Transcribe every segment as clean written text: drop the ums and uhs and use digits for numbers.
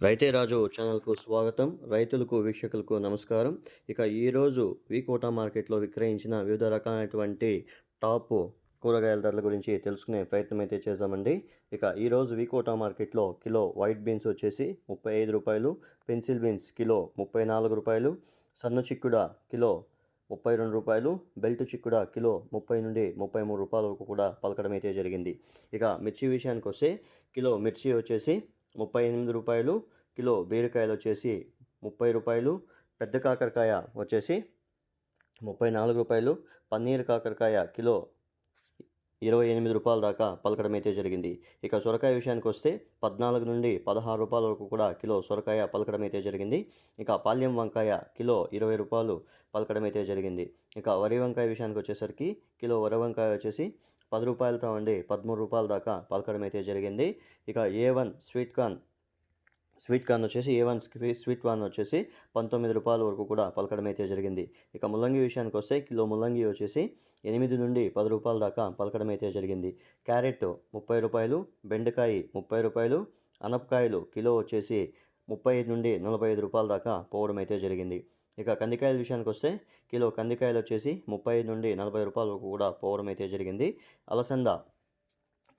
రైతే రాజు ఛానల్కు స్వాగతం. రైతులకు వీక్షకులకు నమస్కారం. ఇక ఈరోజు వీకోటా మార్కెట్లో విక్రయించిన వివిధ రకాలైనటువంటి టాప్ కూరగాయల ధరల గురించి తెలుసుకునే ప్రయత్నం అయితే చేద్దామండి. ఇక ఈరోజు వీకోటా మార్కెట్లో కిలో వైట్ బీన్స్ వచ్చేసి రూ. 35, పెన్సిల్ బీన్స్ కిలో రూ. 34, సన్న చిక్కుడ కిలో రూ. 32, బెల్ట్ చిక్కుడ కిలో 30 నుండి 33 రూపాయల వరకు కూడా పలకడం అయితే జరిగింది. ఇక మిర్చి విషయానికి వస్తే కిలో మిర్చి వచ్చేసి రూ. 38, కిలో బీరకాయలు వచ్చేసి రూ. 30, పెద్ద కాకరకాయ వచ్చేసి రూ. 34, పన్నీర్ కాకరకాయ కిలో రూ. 28 దాకా పలకడం అయితే జరిగింది. ఇక సొరకాయ విషయానికి వస్తే 14 నుండి 16 రూపాయల వరకు కూడా కిలో సొరకాయ పలకడం అయితే జరిగింది. ఇక పాల్యం వంకాయ కిలో రూ. 20 పలకడం అయితే జరిగింది. ఇక వరి వంకాయ విషయానికి వచ్చేసరికి కిలో వరి వంకాయ వచ్చేసి రూ. 10 నుండి రూ. 13 దాకా పలకడం అయితే జరిగింది. ఇక A1 స్వీట్ కార్న్ వచ్చేసి స్వీట్ కార్న్ వచ్చేసి రూ. 19 వరకు కూడా పలకడం అయితే జరిగింది. ఇక ముల్లంగి విషయానికి వస్తే కిలో ముల్లంగి వచ్చేసి 8 నుండి రూ. 10 దాకా పలకడం అయితే జరిగింది. క్యారెట్ రూ. 30, బెండకాయ రూ. 30, అనపకాయలు కిలో వచ్చేసి 35 నుండి 45 రూపాయల దాకా పోవడం అయితే జరిగింది. ఇక కందికాయల విషయానికి వస్తే కిలో కందికాయలు వచ్చేసి 35 నుండి 40 రూపాయల వరకు కూడా పోవడం అయితే జరిగింది. అలసంద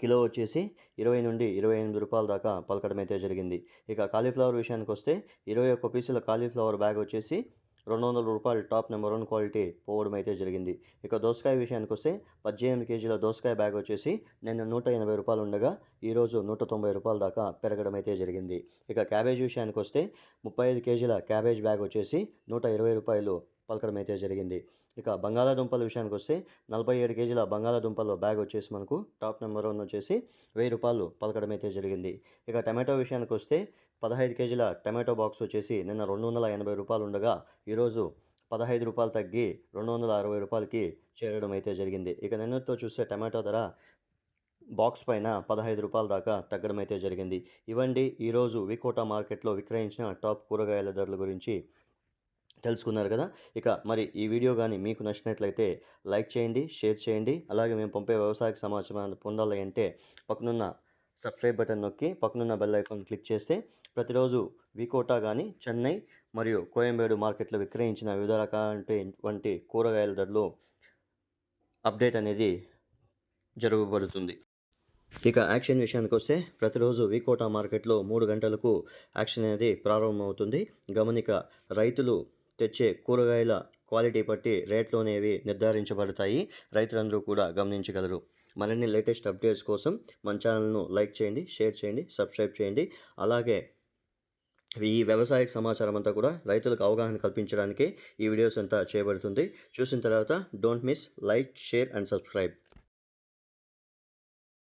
కిలో వచ్చేసి 20 నుండి 28 రూపాయల దాకా పలకడం అయితే జరిగింది. ఇక కాలీఫ్లవర్ విషయానికి వస్తే 21 పీసుల కాలీఫ్లవర్ బ్యాగ్ వచ్చేసి రూ. 200 టాప్ నెంబర్ 1 క్వాలిటీ పోవడం అయితే జరిగింది. ఇక దోసకాయ విషయానికి వస్తే 18 కేజీల దోసకాయ బ్యాగ్ వచ్చేసి నిన్న రూ. 180 ఉండగా ఈరోజు రూ. 190 దాకా పెరగడం అయితే జరిగింది. ఇక క్యాబేజ్ విషయానికి వస్తే 35 కేజీల క్యాబేజ్ బ్యాగ్ వచ్చేసి రూ. 120 పలకడం అయితే జరిగింది. ఇక బంగాళాదుంపల విషయానికి వస్తే 47 కేజీల బంగాళాదుంపల బ్యాగ్ వచ్చేసి మనకు టాప్ నెంబర్ 1 వచ్చేసి రూ. 1000 పలకడం అయితే జరిగింది. ఇక టమాటో విషయానికి వస్తే 15 కేజీల టమాటో బాక్స్ వచ్చేసి నిన్న రూ. 280 ఉండగా ఈరోజు రూ. 15 తగ్గి రూ. 260కి చేరడం అయితే జరిగింది. ఇక నిన్నటితో చూస్తే టమాటో ధర బాక్స్ పైన రూ. 15 దాకా తగ్గడం అయితే జరిగింది. ఇవండి ఈరోజు వీకోటా మార్కెట్లో విక్రయించిన టాప్ కూరగాయల ధరల గురించి తెలుసుకున్నారు కదా. ఇక మరి ఈ వీడియో కానీ మీకు నచ్చినట్లయితే లైక్ చేయండి, షేర్ చేయండి. అలాగే మేము పంపే వ్యవసాయ సమాచారాన్ని పొందాలి అంటే పక్కనున్న సబ్స్క్రైబ్ బటన్ నొక్కి పక్కనున్న బెల్ ఐకాన్ క్లిక్ చేస్తే ప్రతిరోజు వీకోటా కానీ చెన్నై మరియు కోయంబేడు మార్కెట్లో విక్రయించిన వివిధ రకాలైనటువంటి కూరగాయల ధరలు అప్డేట్ అనేది జరగబడుతుంది. ఇక యాక్షన్ విషయానికి వస్తే ప్రతిరోజు వీకోటా మార్కెట్లో 3 గంటలకు యాక్షన్ అనేది ప్రారంభమవుతుంది. గమనిక, రైతులు తెచ్చే కూరగాయల క్వాలిటీ బట్టి రేట్లు అనేవి నిర్ధారించబడతాయి. రైతులందరూ కూడా గమనించగలరు. మరిన్ని లేటెస్ట్ అప్డేట్స్ కోసం మన ఛానల్ను లైక్ చేయండి, షేర్ చేయండి, సబ్స్క్రైబ్ చేయండి. అలాగే ఈ వ్యవసాయ సమాచారం అంతా కూడా రైతులకు అవగాహన కల్పించడానికి ఈ వీడియోస్ అంతా చేయబడుతుంది. చూసిన తర్వాత don't miss like, share and subscribe.